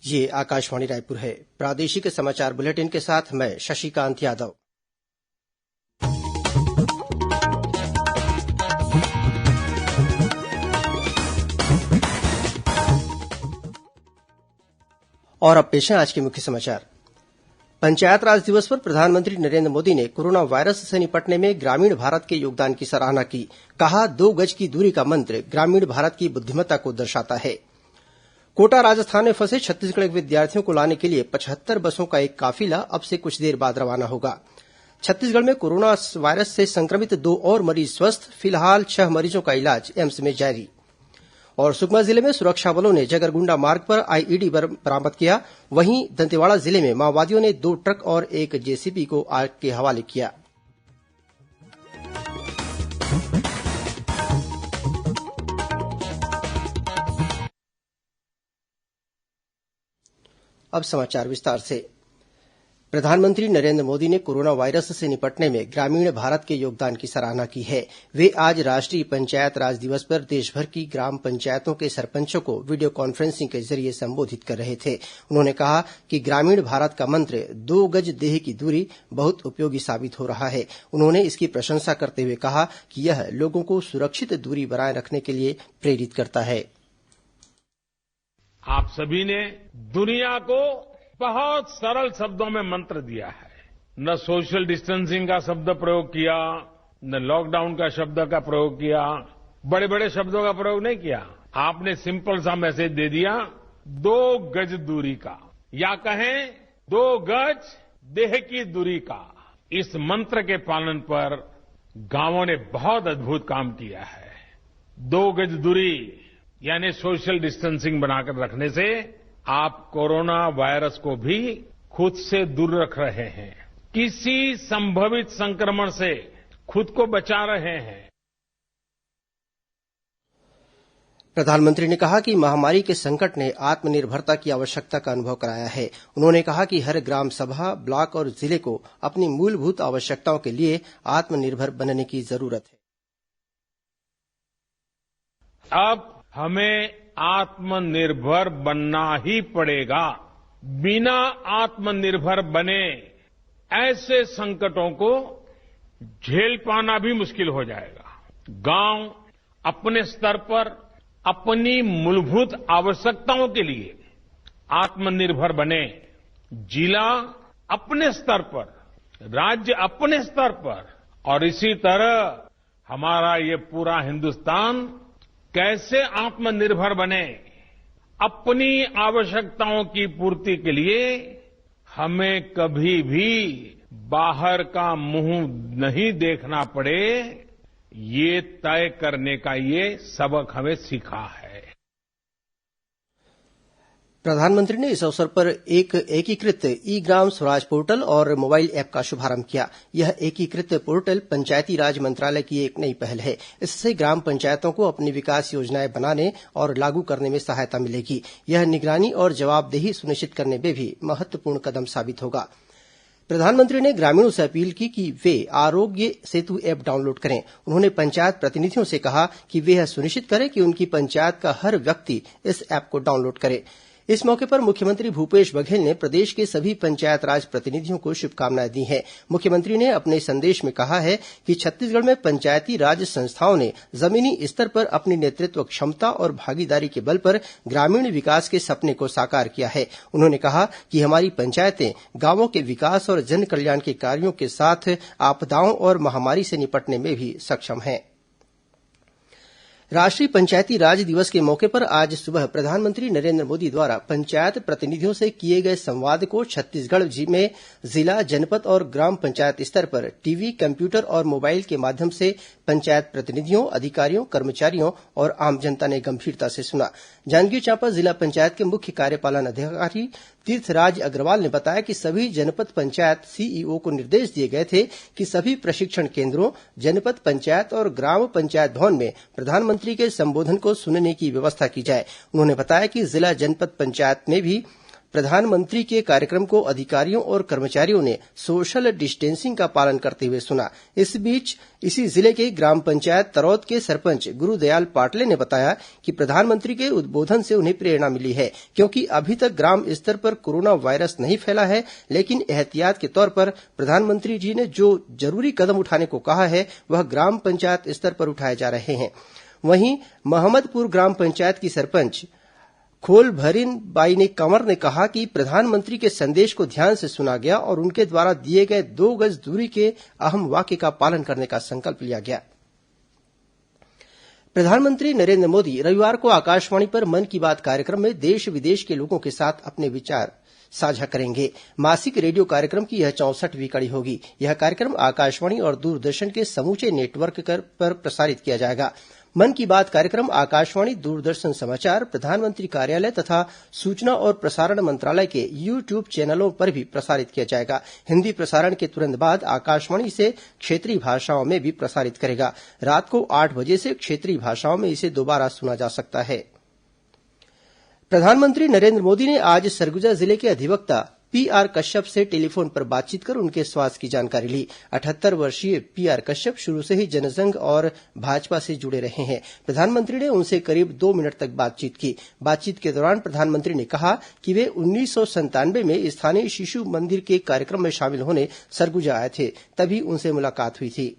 ये आकाशवाणी रायपुर है। प्रादेशिक समाचार बुलेटिन के साथ मैं शशिकांत यादव। और अब पेश है आज के मुख्य समाचार। पंचायत राज दिवस पर प्रधानमंत्री नरेंद्र मोदी ने कोरोना वायरस से निपटने में ग्रामीण भारत के योगदान की सराहना की। कहा, 2 गज की दूरी का मंत्र ग्रामीण भारत की बुद्धिमत्ता को दर्शाता है। कोटा राजस्थान में फंसे छत्तीसगढ़ के विद्यार्थियों को लाने के लिए 75 बसों का एक काफिला अब से कुछ देर बाद रवाना होगा। छत्तीसगढ़ में कोरोना वायरस से संक्रमित 2 और मरीज स्वस्थ। फिलहाल 6 मरीजों का इलाज एम्स में जारी। और सुकमा जिले में सुरक्षा बलों ने जगरगुंडा मार्ग पर आईईडी बरामद किया। वहीं दंतेवाड़ा जिले में माओवादियों ने 2 ट्रक और एक जेसीबी को आग के हवाले किया। अब समाचार विस्तार से। प्रधानमंत्री नरेंद्र मोदी ने कोरोना वायरस से निपटने में ग्रामीण भारत के योगदान की सराहना की है। वे आज राष्ट्रीय पंचायत राज दिवस पर देशभर की ग्राम पंचायतों के सरपंचों को वीडियो कॉन्फ्रेंसिंग के जरिए संबोधित कर रहे थे। उन्होंने कहा कि ग्रामीण भारत का मंत्र 2 गज देह की दूरी बहुत उपयोगी साबित हो रहा है। उन्होंने इसकी प्रशंसा करते हुए कहा कि यह लोगों को सुरक्षित दूरी बनाए रखने के लिए प्रेरित करता है। आप सभी ने दुनिया को बहुत सरल शब्दों में मंत्र दिया है। न सोशल डिस्टेंसिंग का शब्द प्रयोग किया, न लॉकडाउन का शब्द का प्रयोग किया, बड़े बड़े शब्दों का प्रयोग नहीं किया। आपने सिंपल सा मैसेज दे दिया, 2 गज दूरी का, या कहें 2 गज देह की दूरी का। इस मंत्र के पालन पर गांवों ने बहुत अद्भुत काम किया है। 2 गज दूरी यानी सोशल डिस्टेंसिंग बनाकर रखने से आप कोरोना वायरस को भी खुद से दूर रख रहे हैं, किसी संभावित संक्रमण से खुद को बचा रहे हैं। प्रधानमंत्री ने कहा कि महामारी के संकट ने आत्मनिर्भरता की आवश्यकता का अनुभव कराया है। उन्होंने कहा कि हर ग्राम सभा, ब्लॉक और जिले को अपनी मूलभूत आवश्यकताओं के लिए आत्मनिर्भर बनने की जरूरत है। अब हमें आत्मनिर्भर बनना ही पड़ेगा। बिना आत्मनिर्भर बने ऐसे संकटों को झेल पाना भी मुश्किल हो जाएगा। गांव अपने स्तर पर अपनी मूलभूत आवश्यकताओं के लिए आत्मनिर्भर बने, जिला अपने स्तर पर, राज्य अपने स्तर पर, और इसी तरह हमारा ये पूरा हिंदुस्तान कैसे आत्मनिर्भर बने। अपनी आवश्यकताओं की पूर्ति के लिए हमें कभी भी बाहर का मुंह नहीं देखना पड़े, ये तय करने का ये सबक हमें सीखा है। प्रधानमंत्री ने इस अवसर पर एक एकीकृत ई ग्राम स्वराज पोर्टल और मोबाइल ऐप का शुभारंभ किया। यह एकीकृत पोर्टल पंचायती राज मंत्रालय की एक नई पहल है। इससे ग्राम पंचायतों को अपनी विकास योजनाएं बनाने और लागू करने में सहायता मिलेगी। यह निगरानी और जवाबदेही सुनिश्चित करने में भी महत्वपूर्ण कदम साबित होगा। प्रधानमंत्री ने ग्रामीणों से अपील की कि वे आरोग्य सेतु ऐप डाउनलोड करें। उन्होंने पंचायत प्रतिनिधियों से कहा कि वे यह सुनिश्चित करें कि उनकी पंचायत का हर व्यक्ति इस ऐप को डाउनलोड करे। इस मौके पर मुख्यमंत्री भूपेश बघेल ने प्रदेश के सभी पंचायत राज प्रतिनिधियों को शुभकामनाएं दी हैं। मुख्यमंत्री ने अपने संदेश में कहा है कि छत्तीसगढ़ में पंचायती राज संस्थाओं ने जमीनी स्तर पर अपनी नेतृत्व क्षमता और भागीदारी के बल पर ग्रामीण विकास के सपने को साकार किया है। उन्होंने कहा कि हमारी पंचायतें गांवों के विकास और जन कल्याण के कार्यों के साथ आपदाओं और महामारी से निपटने में भी सक्षम हैं। राष्ट्रीय पंचायती राज दिवस के मौके पर आज सुबह प्रधानमंत्री नरेंद्र मोदी द्वारा पंचायत प्रतिनिधियों से किए गए संवाद को छत्तीसगढ़ में जिला, जनपद और ग्राम पंचायत स्तर पर टीवी, कम्प्यूटर और मोबाइल के माध्यम से पंचायत प्रतिनिधियों, अधिकारियों, कर्मचारियों और आम जनता ने गंभीरता से सुना। जांजगीर चांपा जिला पंचायत के मुख्य कार्यपालन अधिकारी तीर्थराज अग्रवाल ने बताया कि सभी जनपद पंचायत सीईओ को निर्देश दिए गए थे कि सभी प्रशिक्षण केन्द्रों, जनपद पंचायत और ग्राम पंचायत भवन में प्रधानमंत्री के संबोधन को सुनने की व्यवस्था की जाए। उन्होंने बताया कि जिला, जनपद पंचायत में भी प्रधानमंत्री के कार्यक्रम को अधिकारियों और कर्मचारियों ने सोशल डिस्टेंसिंग का पालन करते हुए सुना। इस बीच इसी जिले के ग्राम पंचायत तरौद के सरपंच गुरुदयाल पाटले ने बताया कि प्रधानमंत्री के उद्बोधन से उन्हें प्रेरणा मिली है, क्योंकि अभी तक ग्राम स्तर पर कोरोना वायरस नहीं फैला है, लेकिन एहतियात के तौर पर प्रधानमंत्री जी ने जो जरूरी कदम उठाने को कहा है वह ग्राम पंचायत स्तर पर उठाए जा रहे हैं। वहीं महमदपुर ग्राम पंचायत की सरपंच खोलभरीन बाई कंवर ने कहा कि प्रधानमंत्री के संदेश को ध्यान से सुना गया और उनके द्वारा दिए गए 2 गज दूरी के अहम वाक्य का पालन करने का संकल्प लिया गया। प्रधानमंत्री नरेंद्र मोदी रविवार को आकाशवाणी पर मन की बात कार्यक्रम में देश विदेश के लोगों के साथ अपने विचार साझा करेंगे। मासिक रेडियो कार्यक्रम की यह 64वीं कड़ी होगी। यह कार्यक्रम आकाशवाणी और दूरदर्शन के समूचे नेटवर्क पर प्रसारित किया जाएगा। मन की बात कार्यक्रम आकाशवाणी, दूरदर्शन समाचार, प्रधानमंत्री कार्यालय तथा सूचना और प्रसारण मंत्रालय के यूट्यूब चैनलों पर भी प्रसारित किया जाएगा। हिंदी प्रसारण के तुरंत बाद आकाशवाणी इसे क्षेत्रीय भाषाओं में भी प्रसारित करेगा। रात को 8 बजे से क्षेत्रीय भाषाओं में इसे दोबारा सुना जा सकता है। प्रधानमंत्री नरेंद्र मोदी ने आज सरगुजा जिले के अधिवक्ता पीआर कश्यप से टेलीफोन पर बातचीत कर उनके स्वास्थ्य की जानकारी ली। 78 वर्षीय पीआर कश्यप शुरू से ही जनसंघ और भाजपा से जुड़े रहे हैं। प्रधानमंत्री ने उनसे करीब 2 मिनट तक बातचीत की। बातचीत के दौरान प्रधानमंत्री ने कहा कि वे 1997 में स्थानीय शिशु मंदिर के कार्यक्रम में शामिल होने सरगुजा आए थे, तभी उनसे मुलाकात हुई थी।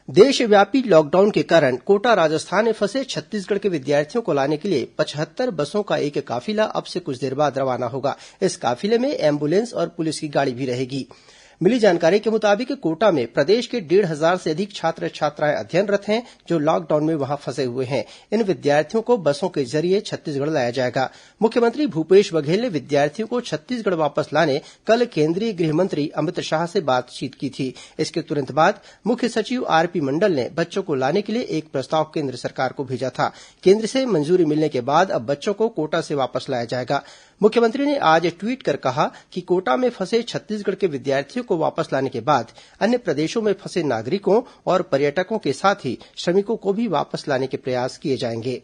देशव्यापी लॉकडाउन के कारण कोटा राजस्थान में फंसे छत्तीसगढ़ के विद्यार्थियों को लाने के लिए 75 बसों का एक काफिला अब से कुछ देर बाद रवाना होगा। इस काफिले में एंबुलेंस और पुलिस की गाड़ी भी रहेगी। मिली जानकारी के मुताबिक कोटा में प्रदेश के 1,500 से अधिक छात्र छात्राएं अध्ययनरत हैं, जो लॉकडाउन में वहां फंसे हुए हैं। इन विद्यार्थियों को बसों के जरिए छत्तीसगढ़ लाया जाएगा। मुख्यमंत्री भूपेश बघेल ने विद्यार्थियों को छत्तीसगढ़ वापस लाने कल केंद्रीय गृह मंत्री अमित शाह से बातचीत की थी। इसके तुरंत बाद मुख्य सचिव आरपी मंडल ने बच्चों को लाने के लिए एक प्रस्ताव केंद्र सरकार को भेजा था। केंद्र से मंजूरी मिलने के बाद अब बच्चों को कोटा से वापस लाया जाएगा। मुख्यमंत्री ने आज ट्वीट कर कहा कि कोटा में फंसे छत्तीसगढ़ के विद्यार्थियों को वापस लाने के बाद अन्य प्रदेशों में फंसे नागरिकों और पर्यटकों के साथ ही श्रमिकों को भी वापस लाने के प्रयास किए जाएंगे।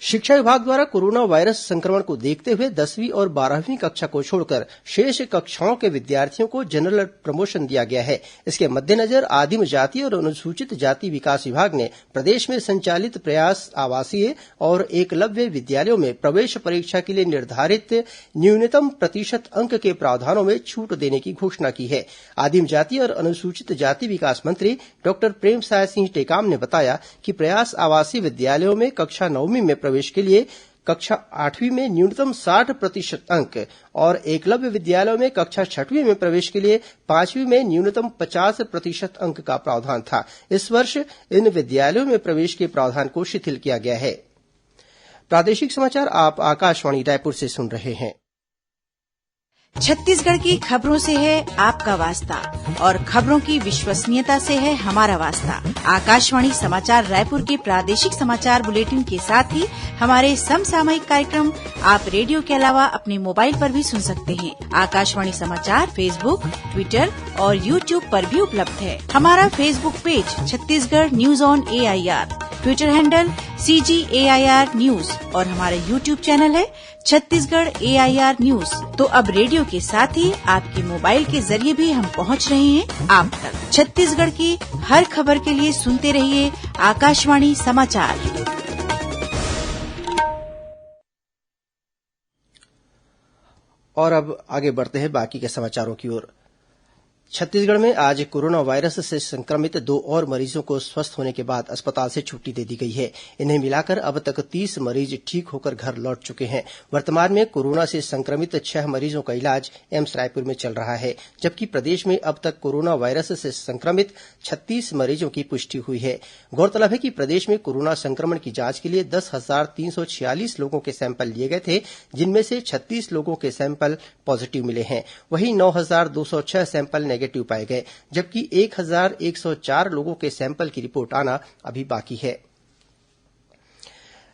शिक्षा विभाग द्वारा कोरोना वायरस संक्रमण को देखते हुए 10वीं और 12वीं कक्षा को छोड़कर शेष कक्षाओं के विद्यार्थियों को जनरल प्रमोशन दिया गया है। इसके मद्देनजर आदिम जाति और अनुसूचित जाति विकास विभाग ने प्रदेश में संचालित प्रयास आवासीय और एकलव्य विद्यालयों में प्रवेश परीक्षा के लिए निर्धारित न्यूनतम प्रतिशत अंक के प्रावधानों में छूट देने की घोषणा की है। आदिम जाति और अनुसूचित जाति विकास मंत्री डॉक्टर प्रेमसाय सिंह टेकाम ने बताया कि प्रयास आवासीय विद्यालयों में कक्षा 9वीं में प्रवेश के लिए कक्षा 8वीं में न्यूनतम 60% अंक और एकलव्य विद्यालयों में कक्षा 6वीं में प्रवेश के लिए 5वीं में न्यूनतम 50% अंक का प्रावधान था। इस वर्ष इन विद्यालयों में प्रवेश के प्रावधान को शिथिल किया गया है। प्रादेशिक समाचार आप आकाशवाणी रायपुर से सुन रहे हैं। छत्तीसगढ़ की खबरों से है आपका वास्ता और खबरों की विश्वसनीयता से है हमारा वास्ता। आकाशवाणी समाचार रायपुर के प्रादेशिक समाचार बुलेटिन के साथ ही हमारे समसामयिक कार्यक्रम आप रेडियो के अलावा अपने मोबाइल पर भी सुन सकते हैं। आकाशवाणी समाचार फेसबुक, ट्विटर और यूट्यूब पर भी उपलब्ध है। हमारा Facebook page Chhattisgarh news on AIR, Twitter handle CGAIR news और हमारा यूट्यूब चैनल है छत्तीसगढ़ AIR न्यूज। तो अब रेडियो के साथ ही आपके मोबाइल के जरिए भी हम पहुंच रहे हैं आप तक। छत्तीसगढ़ की हर खबर के लिए सुनते रहिए आकाशवाणी समाचार। और अब आगे बढ़ते हैं बाकी के समाचारों की ओर। छत्तीसगढ़ में आज कोरोना वायरस से संक्रमित 2 और मरीजों को स्वस्थ होने के बाद अस्पताल से छुट्टी दे दी गई है। इन्हें मिलाकर अब तक 30 मरीज ठीक होकर घर लौट चुके हैं। वर्तमान में कोरोना से संक्रमित 6 मरीजों का इलाज एम्स रायपुर में चल रहा है, जबकि प्रदेश में अब तक कोरोना वायरस से संक्रमित 36 मरीजों की पुष्टि हुई है। गौरतलब है कि प्रदेश में कोरोना संक्रमण की जांच के लिए 10,346 लोगों के सैंपल लिए गए थे, जिनमें से 36 लोगों के सैंपल पॉजिटिव मिले हैं। वहीं 9,206 सैंपल नेगेटिव पाए गए, जबकि 1,104 लोगों के सैंपल की रिपोर्ट आना अभी बाकी है।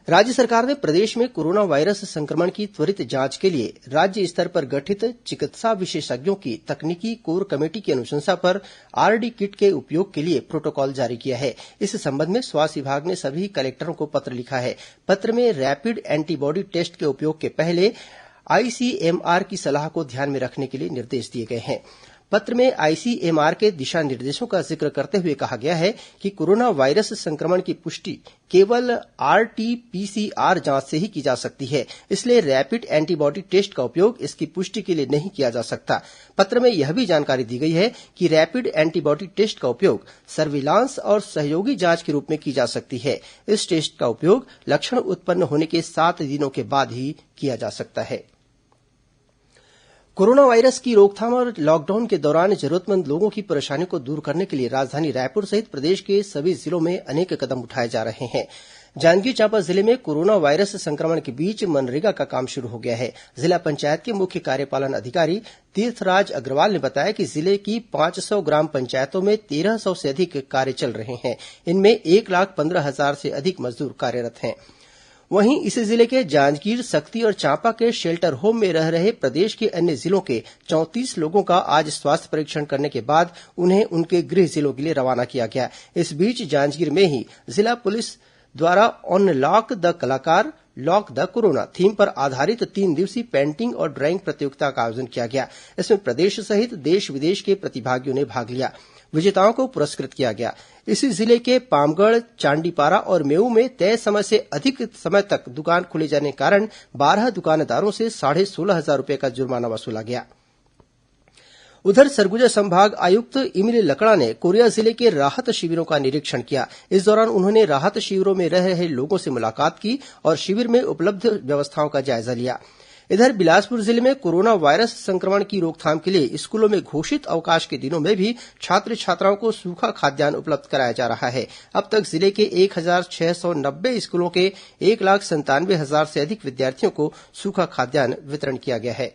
राज्य सरकार ने प्रदेश में कोरोना वायरस संक्रमण की त्वरित जांच के लिए राज्य स्तर पर गठित चिकित्सा विशेषज्ञों की तकनीकी कोर कमेटी की अनुशंसा पर आरडी किट के उपयोग के लिए प्रोटोकॉल जारी किया है। इस संबंध में स्वास्थ्य विभाग ने सभी कलेक्टरों को पत्र लिखा है। पत्र में रैपिड एंटीबॉडी टेस्ट के उपयोग के पहले आईसीएमआर की सलाह को ध्यान में रखने के लिए निर्देश दिए गए हैं। पत्र में आईसीएमआर के दिशा निर्देशों का जिक्र करते हुए कहा गया है कि कोरोना वायरस संक्रमण की पुष्टि केवल आरटीपीसीआर जांच से ही की जा सकती है, इसलिए रैपिड एंटीबॉडी टेस्ट का उपयोग इसकी पुष्टि के लिए नहीं किया जा सकता। पत्र में यह भी जानकारी दी गई है कि रैपिड एंटीबॉडी टेस्ट का उपयोग सर्विलांस और सहयोगी जांच के रूप में की जा सकती है। इस टेस्ट का उपयोग लक्षण उत्पन्न होने के 7 दिनों के बाद ही किया जा सकता है। कोरोना वायरस की रोकथाम और लॉकडाउन के दौरान जरूरतमंद लोगों की परेशानियों को दूर करने के लिए राजधानी रायपुर सहित प्रदेश के सभी जिलों में अनेक कदम उठाए जा रहे हैं। जांजगीर चांपा जिले में कोरोना वायरस संक्रमण के बीच मनरेगा का काम शुरू हो गया है। जिला पंचायत के मुख्य कार्यपालन अधिकारी तीर्थराज अग्रवाल ने बताया कि जिले की 500 ग्राम पंचायतों में 1300 से अधिक कार्य चल रहे हैं। इनमें 1,15,000 से अधिक मजदूर कार्यरत हैं। वहीं इसी जिले के जांजगीर, सक्ती और चांपा के शेल्टर होम में रह रहे प्रदेश के अन्य जिलों के 34 लोगों का आज स्वास्थ्य परीक्षण करने के बाद उन्हें उनके गृह जिलों के लिए रवाना किया गया। इस बीच जांजगीर में ही जिला पुलिस द्वारा अनलॉक द कलाकार लॉक द कोरोना थीम पर आधारित 3 दिवसीय पेंटिंग और ड्राइंग प्रतियोगिता का आयोजन किया गया। इसमें प्रदेश सहित देश विदेश के प्रतिभागियों ने भाग लिया। विजेताओं को पुरस्कृत किया गया। इसी जिले के पामगढ़, चांडीपारा और मेऊ में तय समय से अधिक समय तक दुकान खोले जाने के कारण 12 दुकानदारों से 16,500 रूपये का जुर्माना वसूला गया। उधर सरगुजा संभाग आयुक्त इमिल लकड़ा ने कोरिया जिले के राहत शिविरों का निरीक्षण किया। इस दौरान उन्होंने राहत शिविरों में रह रहे लोगों से मुलाकात की और शिविर में उपलब्ध व्यवस्थाओं का जायजा लिया। इधर बिलासपुर जिले में कोरोना वायरस संक्रमण की रोकथाम के लिए स्कूलों में घोषित अवकाश के दिनों में भी छात्र छात्राओं को सूखा खाद्यान्न उपलब्ध कराया जा रहा है। अब तक जिले के 1,690 स्कूलों के 1,97,000 से अधिक विद्यार्थियों को सूखा खाद्यान्न वितरण किया गया है।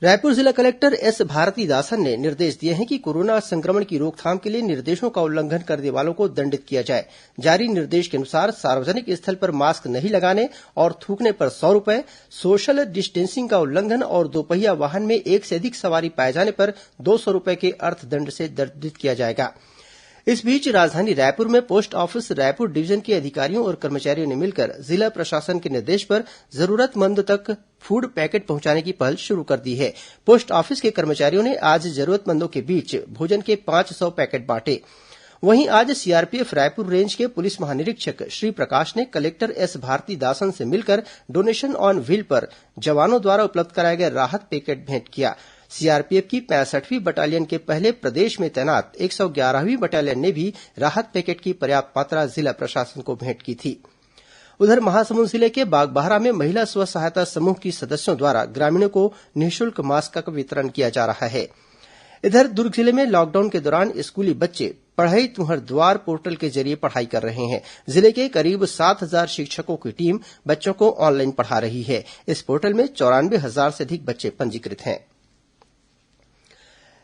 रायपुर जिला कलेक्टर एस भारतीदासन ने निर्देश दिए हैं कि कोरोना संक्रमण की रोकथाम के लिए निर्देशों का उल्लंघन करने वालों को दंडित किया जाए। जारी निर्देश के अनुसार सार्वजनिक स्थल पर मास्क नहीं लगाने और थूकने पर 100 रूपये, सोशल डिस्टेंसिंग का उल्लंघन और दोपहिया वाहन में एक से अधिक सवारी पाए जाने पर 200 रूपये के अर्थदंड से दंडित किया जाएगा। इस बीच राजधानी रायपुर में पोस्ट ऑफिस रायपुर डिवीजन के अधिकारियों और कर्मचारियों ने मिलकर जिला प्रशासन के निर्देश पर जरूरतमंद तक फूड पैकेट पहुंचाने की पहल शुरू कर दी है। पोस्ट ऑफिस के कर्मचारियों ने आज जरूरतमंदों के बीच भोजन के 500 पैकेट बांटे। वहीं आज सीआरपीएफ रायपुर रेंज के पुलिस महानिरीक्षक श्री प्रकाश ने कलेक्टर एस भारतीदासन से मिलकर डोनेशन ऑन व्हील पर जवानों द्वारा उपलब्ध कराए गए राहत पैकेट भेंट किया। सीआरपीएफ की 65वीं बटालियन के पहले प्रदेश में तैनात 111वीं बटालियन ने भी राहत पैकेट की पर्याप्त मात्रा जिला प्रशासन को भेंट की थी। उधर महासमुंद जिले के बागबाहरा में महिला स्व सहायता समूह की सदस्यों द्वारा ग्रामीणों को निःशुल्क मास्क का वितरण किया जा रहा है। इधर दुर्ग जिले में लॉकडाउन के दौरान स्कूली बच्चे पढ़ई तुंहर द्वार पोर्टल के जरिए पढ़ाई कर रहे हैं। जिले के करीब 7,000 शिक्षकों की टीम बच्चों को ऑनलाइन पढ़ा रही है। इस पोर्टल में 94,000 से अधिक बच्चे पंजीकृत हैं।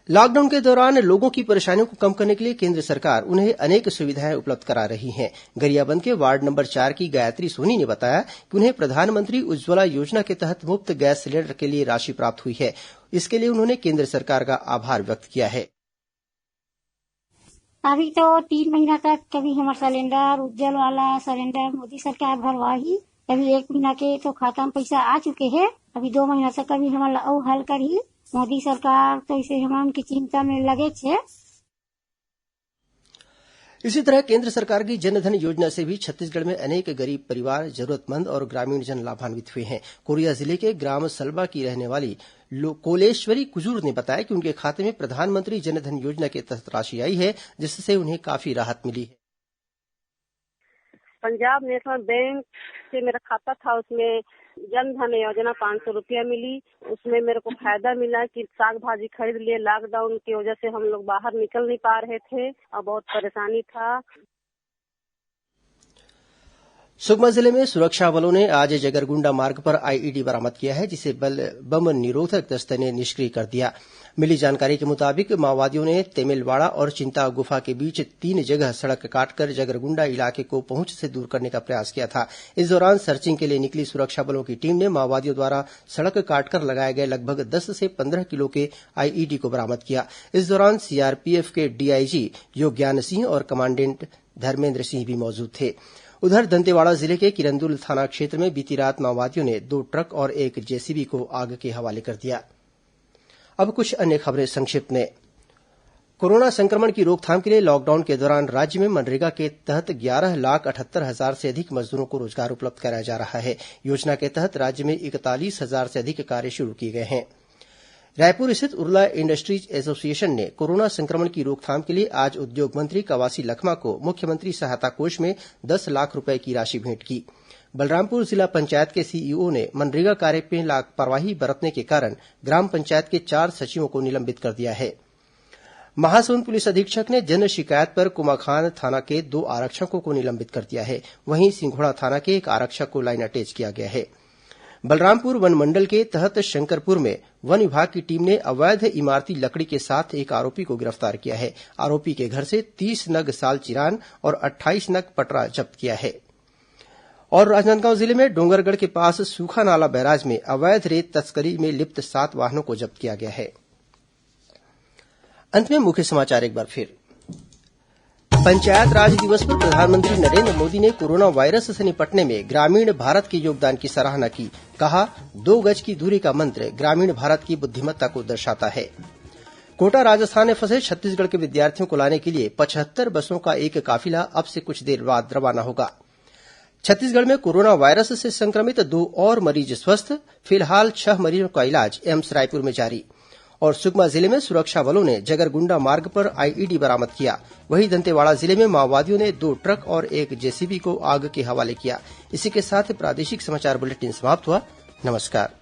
लॉकडाउन के दौरान लोगों की परेशानियों को कम करने के लिए केंद्र सरकार उन्हें अनेक सुविधाएं उपलब्ध करा रही है। गरियाबंद के वार्ड नंबर 4 की गायत्री सोनी ने बताया कि उन्हें प्रधानमंत्री उज्ज्वला योजना के तहत मुफ्त गैस सिलेंडर के लिए राशि प्राप्त हुई है। इसके लिए उन्होंने केंद्र सरकार का आभार व्यक्त किया है। अभी तो 3 महीना तक कभी हमारा सिलेंडर उज्जवल वाला सिलेंडर मोदी सरकार भरवा ही, अभी 1 महीना के तो खाता में पैसा आ चुके हैं। अभी 2 महीना से कभी हमारा और हल करी मोदी सरकार, तो इसे हम उनकी चिंता में लगे छे। इसी तरह केंद्र सरकार की जनधन योजना से भी छत्तीसगढ़ में अनेक गरीब परिवार, जरूरतमंद और ग्रामीण जन लाभान्वित हुए हैं। कोरिया जिले के ग्राम सलबा की रहने वाली कोलेश्वरी कुजूर ने बताया कि उनके खाते में प्रधानमंत्री जनधन योजना के तहत राशि आई है, जिससे उन्हें काफी राहत मिली है। पंजाब नेशनल बैंक से मेरा खाता था, उसमें जनधन योजना 500 रुपया मिली। उसमें मेरे को फायदा मिला कि साग भाजी खरीद लिए। लॉकडाउन की वजह से हम लोग बाहर निकल नहीं पा रहे थे और बहुत परेशानी था। सुकमा जिले में सुरक्षा बलों ने आज जगरगुंडा मार्ग पर आईईडी बरामद किया है, जिसे बम निरोधक दस्ते ने निष्क्रिय कर दिया। मिली जानकारी के मुताबिक माओवादियों ने तेमेलवाड़ा और चिंता गुफा के बीच 3 जगह सड़क काटकर जगरगुंडा इलाके को पहुंच से दूर करने का प्रयास किया था। इस दौरान सर्चिंग के लिए निकली सुरक्षा बलों की टीम ने माओवादियों द्वारा सड़क काटकर लगाए गए लगभग 10 से 15 किलो के आईईडी को बरामद किया। इस दौरान सीआरपीएफ के डीआईजी योज्ञान सिंह और कमांडेंट धर्मेन्द्र सिंह भी मौजूद थे। उधर दंतेवाड़ा जिले के किरंदुल थाना क्षेत्र में बीती रात माओवादियों ने 2 ट्रक और 1 जेसीबी को आग के हवाले कर दिया। अब कुछ अन्य खबरें संक्षिप्त में। कोरोना संक्रमण की रोकथाम के लिए लॉकडाउन के दौरान राज्य में मनरेगा के तहत 11,78,000 से अधिक मजदूरों को रोजगार उपलब्ध कराया जा रहा है। योजना के तहत राज्य में 41,000 से अधिक कार्य शुरू किए गए हैं। रायपुर स्थित उरला इंडस्ट्रीज एसोसिएशन ने कोरोना संक्रमण की रोकथाम के लिए आज उद्योग मंत्री कवासी लखमा को मुख्यमंत्री सहायता कोष में 10 लाख रूपये की राशि भेंट की। बलरामपुर जिला पंचायत के सीईओ ने मनरेगा कार्य में लापरवाही बरतने के कारण ग्राम पंचायत के 4 सचिवों को निलंबित कर दिया है। महासमुंद पुलिस अधीक्षक ने जन शिकायत पर कुमाखान थाना के 2 आरक्षकों को निलंबित कर दिया है। वहीं सिंघोड़ा थाना के 1 आरक्षक को लाइन अटैच किया गया है। बलरामपुर वनमंडल के तहत शंकरपुर में वन विभाग की टीम ने अवैध इमारती लकड़ी के साथ एक आरोपी को गिरफ्तार किया है। आरोपी के घर से 30 नग साल चिरान और 28 नग पटरा जब्त किया है। और राजनांदगांव जिले में डोंगरगढ़ के पास सूखा नाला बैराज में अवैध रेत तस्करी में लिप्त 7 वाहनों को जब्त किया गया है। अंत में मुख्य समाचार एक बार फिर। पंचायत राज दिवस पर प्रधानमंत्री नरेंद्र मोदी ने कोरोना वायरस से निपटने में ग्रामीण भारत के योगदान की सराहना की। कहा, 2 गज की दूरी का मंत्र ग्रामीण भारत की बुद्धिमत्ता को दर्शाता है। कोटा राजस्थान में फंसे छत्तीसगढ़ के विद्यार्थियों को लाने के लिए 75 बसों का एक काफिला अब से कुछ देर बाद रवाना होगा। छत्तीसगढ़ में कोरोना वायरस से संक्रमित 2 और मरीज स्वस्थ। फिलहाल 6 मरीजों का इलाज एम्स रायपुर में जारी। और सुकमा जिले में सुरक्षा बलों ने जगरगुंडा मार्ग पर आईईडी बरामद किया। वहीं दंतेवाड़ा जिले में माओवादियों ने 2 ट्रक और 1 जेसीबी को आग के हवाले किया। इसी के साथ प्रादेशिक समाचार बुलेटिन समाप्त हुआ। नमस्कार।